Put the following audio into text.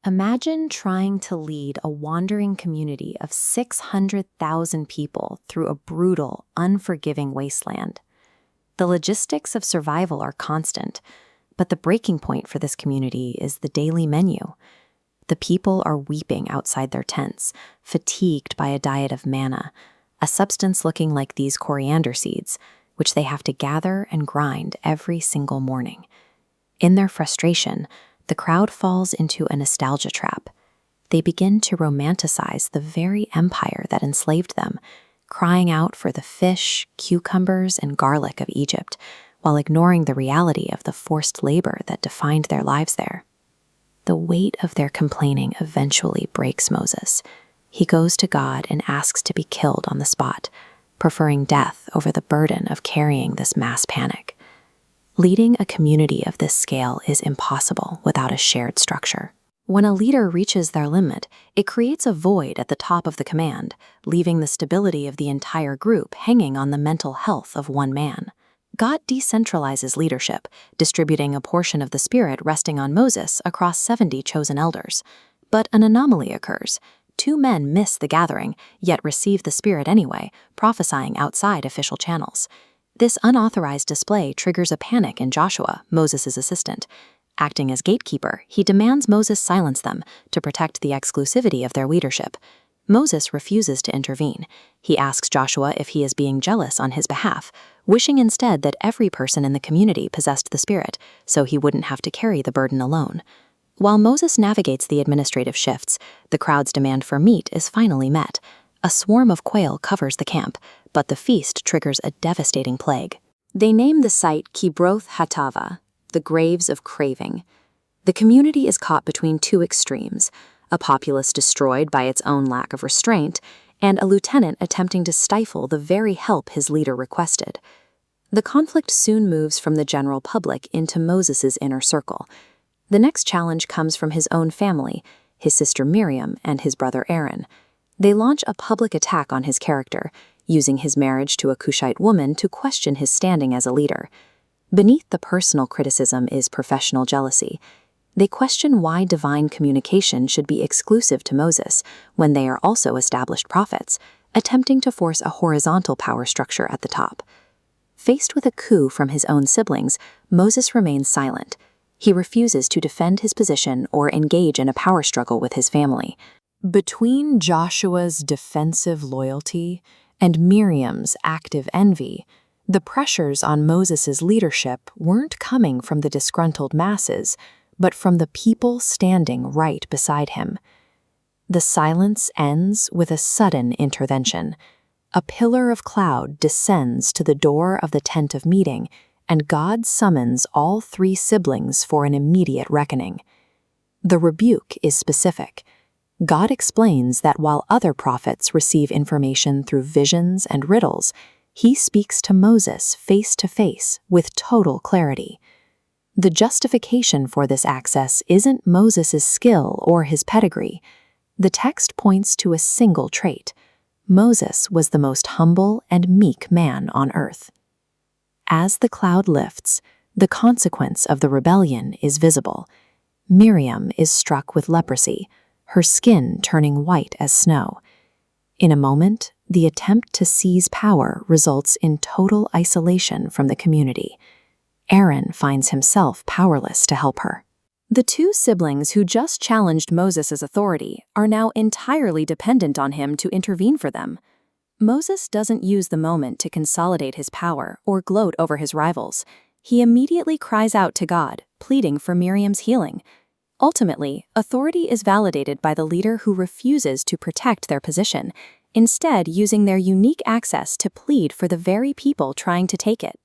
Imagine trying to lead a wandering community of 600,000 people through a brutal, unforgiving wasteland. The logistics of survival are constant, but the breaking point for this community is the daily menu. The people are weeping outside their tents, fatigued by a diet of manna, a substance looking like these coriander seeds, which they have to gather and grind every single morning. In their frustration, the crowd falls into a nostalgia trap. They begin to romanticize the very empire that enslaved them, crying out for the fish, cucumbers, and garlic of Egypt, while ignoring the reality of the forced labor that defined their lives there. The weight of their complaining eventually breaks Moses. He goes to God and asks to be killed on the spot, preferring death over the burden of carrying this mass panic. Leading a community of this scale is impossible without a shared structure. When a leader reaches their limit, it creates a void at the top of the command, leaving the stability of the entire group hanging on the mental health of one man. God decentralizes leadership, distributing a portion of the Spirit resting on Moses across 70 chosen elders. But an anomaly occurs. 2 men miss the gathering, yet receive the Spirit anyway, prophesying outside official channels. This unauthorized display triggers a panic in Joshua, Moses' assistant. Acting as gatekeeper, he demands Moses silence them to protect the exclusivity of their leadership. Moses refuses to intervene. He asks Joshua if he is being jealous on his behalf, wishing instead that every person in the community possessed the Spirit, so he wouldn't have to carry the burden alone. While Moses navigates the administrative shifts, the crowd's demand for meat is finally met. A swarm of quail covers the camp, but the feast triggers a devastating plague. They name the site Kibroth Hattava, the graves of craving. The community is caught between 2 extremes, a populace destroyed by its own lack of restraint, and a lieutenant attempting to stifle the very help his leader requested. The conflict soon moves from the general public into Moses' inner circle. The next challenge comes from his own family, his sister Miriam and his brother Aaron. They launch a public attack on his character, using his marriage to a Cushite woman to question his standing as a leader. Beneath the personal criticism is professional jealousy. They question why divine communication should be exclusive to Moses when they are also established prophets, attempting to force a horizontal power structure at the top. Faced with a coup from his own siblings, Moses remains silent. He refuses to defend his position or engage in a power struggle with his family. Between Joshua's defensive loyalty and Miriam's active envy, the pressures on Moses' leadership weren't coming from the disgruntled masses, but from the people standing right beside him. The silence ends with a sudden intervention. A pillar of cloud descends to the door of the tent of meeting, and God summons all 3 siblings for an immediate reckoning. The rebuke is specific. God explains that while other prophets receive information through visions and riddles, he speaks to Moses face to face with total clarity. The justification for this access isn't Moses' skill or his pedigree. The text points to a single trait. Moses was the most humble and meek man on earth. As the cloud lifts, the consequence of the rebellion is visible. Miriam is struck with leprosy, her skin turning white as snow. In a moment, the attempt to seize power results in total isolation from the community. Aaron finds himself powerless to help her. The 2 siblings who just challenged Moses' authority are now entirely dependent on him to intervene for them. Moses doesn't use the moment to consolidate his power or gloat over his rivals. He immediately cries out to God, pleading for Miriam's healing. Ultimately, authority is validated by the leader who refuses to protect their position, instead using their unique access to plead for the very people trying to take it.